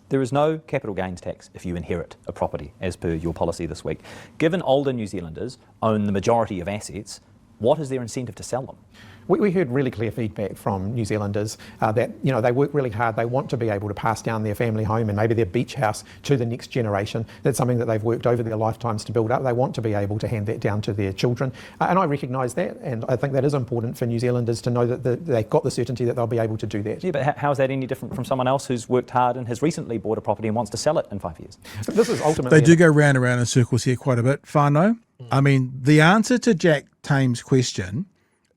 There is no capital gains tax if you inherit a property, as per your policy this week. Given older New Zealanders own the majority of assets, what is their incentive to sell them? We heard really clear feedback from New Zealanders that they work really hard. They want to be able to pass down their family home and maybe their beach house to the next generation. That's something that they've worked over their lifetimes to build up. They want to be able to hand that down to their children. And I recognise that, and I think that is important for New Zealanders to know that they've got the certainty that they'll be able to do that. Yeah, but how is that any different from someone else who's worked hard and has recently bought a property and wants to sell it in 5 years? This is ultimately... They do go round and round in circles here quite a bit, whānau. I mean, the answer to Jack Tame's question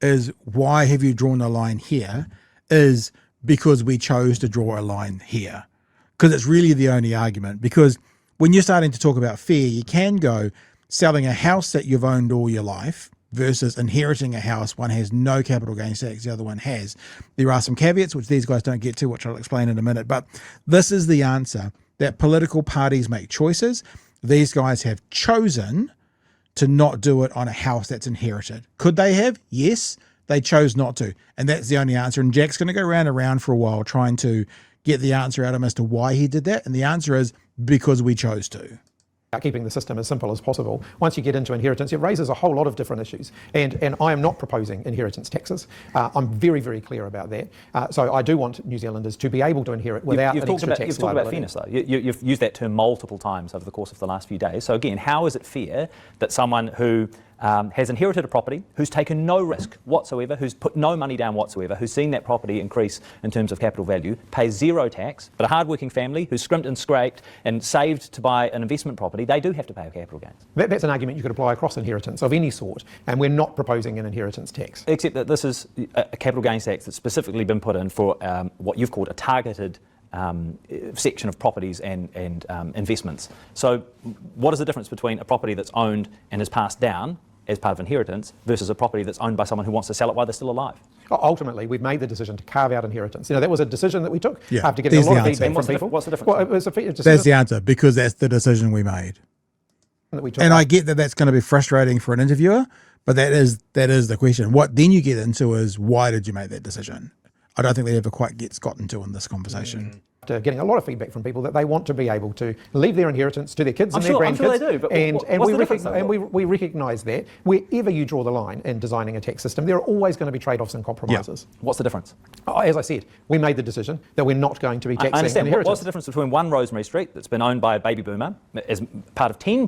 is why have you drawn a line here is because we chose to draw a line here. Because it's really the only argument. Because when you're starting to talk about fair, you can go selling a house that you've owned all your life versus inheriting a house. One has no capital gains tax, the other one has. There are some caveats, which these guys don't get to, which I'll explain in a minute. But this is the answer, that political parties make choices. These guys have chosen to not do it on a house that's inherited. Could they have? Yes, they chose not to. And that's the only answer. And Jack's going to go round and round for a while trying to get the answer out of him as to why he did that. And the answer is because we chose to. Keeping the system as simple as possible. Once you get into inheritance, it raises a whole lot of different issues. And I am not proposing inheritance taxes. I'm very, very clear about that. So I do want New Zealanders to be able to inherit without an extra tax liability. You've talked about fairness, though. You've used that term multiple times over the course of the last few days. So again, how is it fair that someone who has inherited a property, who's taken no risk whatsoever, who's put no money down whatsoever, who's seen that property increase in terms of capital value, pays zero tax, but a hard-working family who's scrimped and scraped and saved to buy an investment property, they do have to pay a capital gains? That's an argument you could apply across inheritance of any sort, and we're not proposing an inheritance tax. Except that this is a capital gains tax that's specifically been put in for what you've called a targeted section of properties and investments. So what is the difference between a property that's owned and is passed down as part of inheritance versus a property that's owned by someone who wants to sell it while they're still alive? Ultimately, we've made the decision to carve out inheritance. That was a decision that we took after getting there's a lot of the answer. feedback from people. What's the difference? Well, it was a decision That's the answer, because that's the decision we made. that we took. And I get that that's going to be frustrating for an interviewer, but that is the question. What then you get into is, why did you make that decision? I don't think that ever quite gets gotten to in this conversation. Getting a lot of feedback from people that they want to be able to leave their inheritance to their kids and their grandkids. I'm sure they do, but we recognise that wherever you draw the line in designing a tax system, there are always going to be trade-offs and compromises. Yeah. What's the difference? As I said, we made the decision that we're not going to be taxing I understand. inheritance. What's the difference between one Rosemary Street that's been owned by a baby boomer as part of 10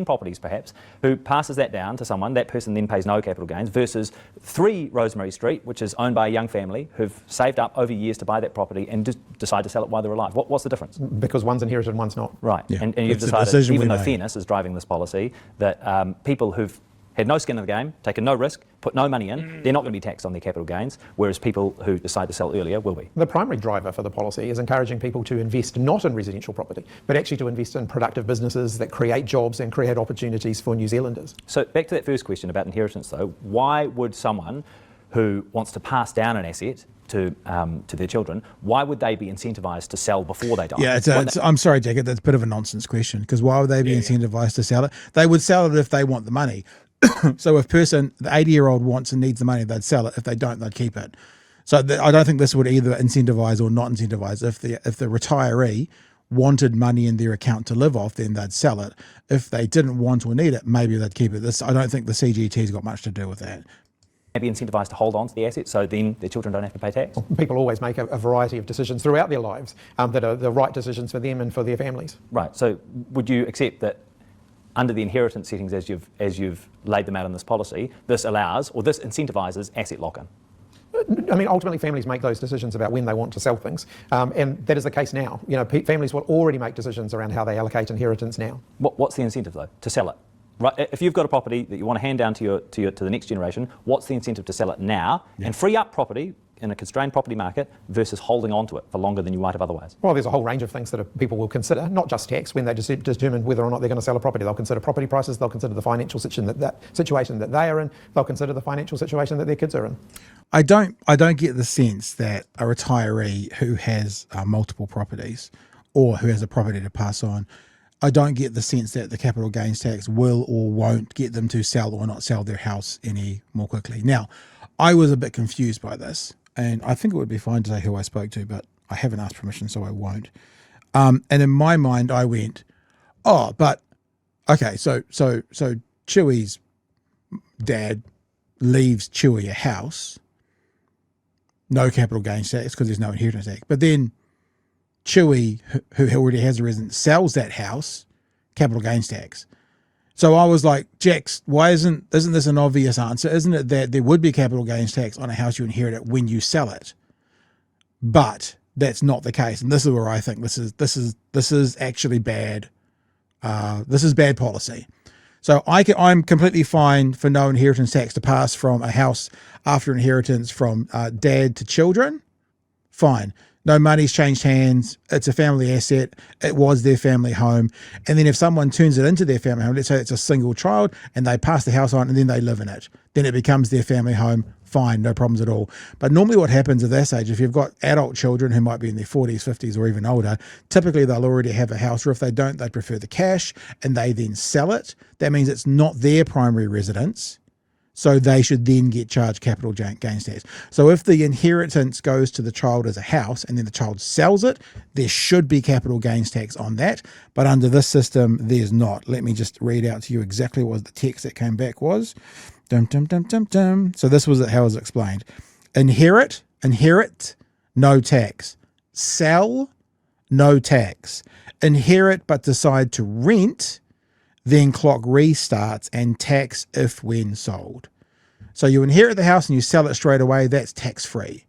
properties perhaps, who passes that down to someone, that person then pays no capital gains, versus 3 Rosemary Street, which is owned by a young family who've saved up over years to buy that property and just decide to sell it while they're alive? What's the difference? Because one's inherited and one's not. Right. Yeah. And you've decided, even though fairness is driving this policy, that people who've had no skin in the game, taken no risk, put no money in, they're not going to be taxed on their capital gains, whereas people who decide to sell earlier will be. The primary driver for the policy is encouraging people to invest not in residential property, but actually to invest in productive businesses that create jobs and create opportunities for New Zealanders. So back to that first question about inheritance though, why would someone who wants to pass down an asset to their children, why would they be incentivised to sell before they die? Yeah, I'm sorry, Jack, that's a bit of a nonsense question, because why would they be incentivised to sell it? They would sell it if they want the money. So if the 80-year-old wants and needs the money, they'd sell it. If they don't, they'd keep it. So I don't think this would either incentivise or not incentivise. If the retiree wanted money in their account to live off, then they'd sell it. If they didn't want or need it, maybe they'd keep it. I don't think the CGT's got much to do with that. Be incentivised to hold on to the asset so then their children don't have to pay tax? People always make a variety of decisions throughout their lives that are the right decisions for them and for their families. Right, so would you accept that under the inheritance settings as you've laid them out in this policy, this allows or this incentivises asset lock-in? I mean, ultimately families make those decisions about when they want to sell things, and that is the case now. Families will already make decisions around how they allocate inheritance now. What's the incentive though, to sell it? Right, if you've got a property that you want to hand down to the next generation, what's the incentive to sell it now and free up property in a constrained property market versus holding on to it for longer than you might have otherwise? Well, there's a whole range of things that people will consider, not just tax, when they determine whether or not they're going to sell a property. They'll consider property prices, they'll consider the financial situation that they are in, they'll consider the financial situation that their kids are in. I don't get the sense that a retiree who has multiple properties or who has a property to pass on, I don't get the sense that the capital gains tax will or won't get them to sell or not sell their house any more quickly. Now, I was a bit confused by this, and I think it would be fine to say who I spoke to, but I haven't asked permission, so I won't. And in my mind, I went, oh, but okay, so Chewie's dad leaves Chewie a house, no capital gains tax because there's no inheritance tax. But then Chewie, who already has a residence, sells that house, capital gains tax. So I was like, Jax, why isn't this an obvious answer? Isn't it that there would be capital gains tax on a house you inherit it when you sell it? But that's not the case, and this is where I think this is actually bad. This is bad policy. So I'm completely fine for no inheritance tax to pass from a house after inheritance from dad to children. Fine. No money's changed hands. It's a family asset. It was their family home. And then if someone turns it into their family home, let's say it's a single child and they pass the house on and then they live in it, then it becomes their family home. Fine, no problems at all. But normally what happens at this age, if you've got adult children who might be in their 40s, 50s, or even older, typically they'll already have a house, or if they don't, they prefer the cash and they then sell it. That means it's not their primary residence. So they should then get charged capital gains tax. So if the inheritance goes to the child as a house and then the child sells it, there should be capital gains tax on that. But under this system, there's not. Let me just read out to you exactly what the text that came back was. Dum, dum, dum, dum, dum. So this was how it was explained. Inherit, no tax. Sell, no tax. Inherit but decide to rent, then clock restarts and tax if when sold. So you inherit the house and you sell it straight away, that's tax-free.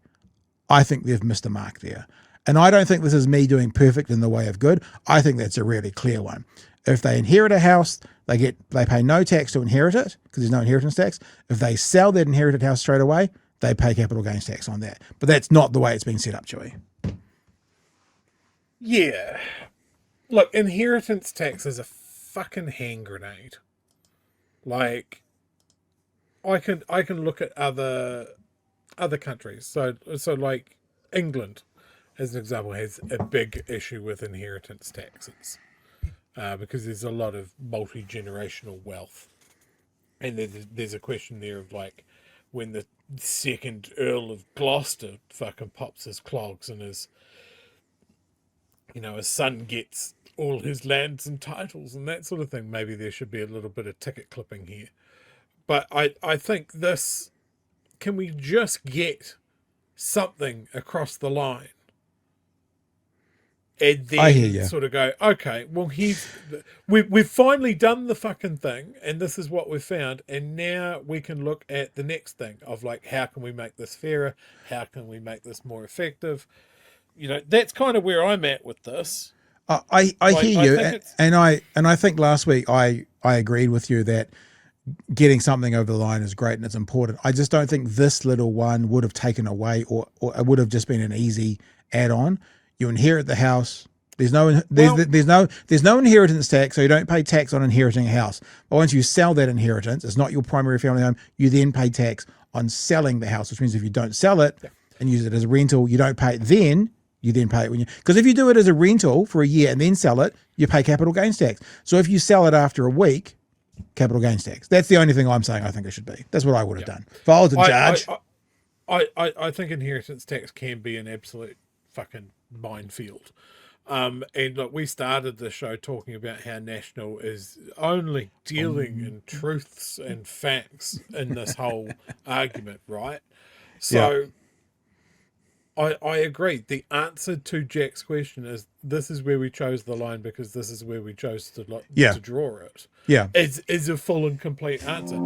I think they've missed the mark there. And I don't think this is me doing perfect in the way of good. I think that's a really clear one. If they inherit a house, they pay no tax to inherit it because there's no inheritance tax. If they sell that inherited house straight away, they pay capital gains tax on that. But that's not the way it's been set up, Chewie. Yeah. Look, inheritance tax is a fucking hand grenade. Like, I can look at other countries. So like England, as an example, has a big issue with inheritance taxes because there's a lot of multi-generational wealth, and there's a question there of like when the second Earl of Gloucester fucking pops his clogs and his son gets all his lands and titles and that sort of thing. Maybe there should be a little bit of ticket clipping here. But I think this, can we just get something across the line? And then sort of go, okay, well, we've finally done the fucking thing, and this is what we've found, and now we can look at the next thing of like, how can we make this fairer? How can we make this more effective? That's kind of where I'm at with this. I hear you, and I think last week I agreed with you that getting something over the line is great and it's important. I just don't think this little one would have taken away, or it would have just been an easy add-on. You inherit the house. There's no inheritance tax, so you don't pay tax on inheriting a house. But once you sell that inheritance, it's not your primary family home. You then pay tax on selling the house, which means if you don't sell it and use it as a rental, you don't pay it then. You then pay it because if you do it as a rental for a year and then sell it, you pay capital gains tax. So if you sell it after a week, capital gains tax. That's the only thing I'm saying I think it should be. That's what I would have done. If I was in charge. I think inheritance tax can be an absolute fucking minefield. And look, we started the show talking about how National is only dealing in truths and facts in this whole argument, right? So I agree. The answer to Jack's question is this is where we chose the line because this is where we chose to draw it. Yeah. Is a full and complete answer.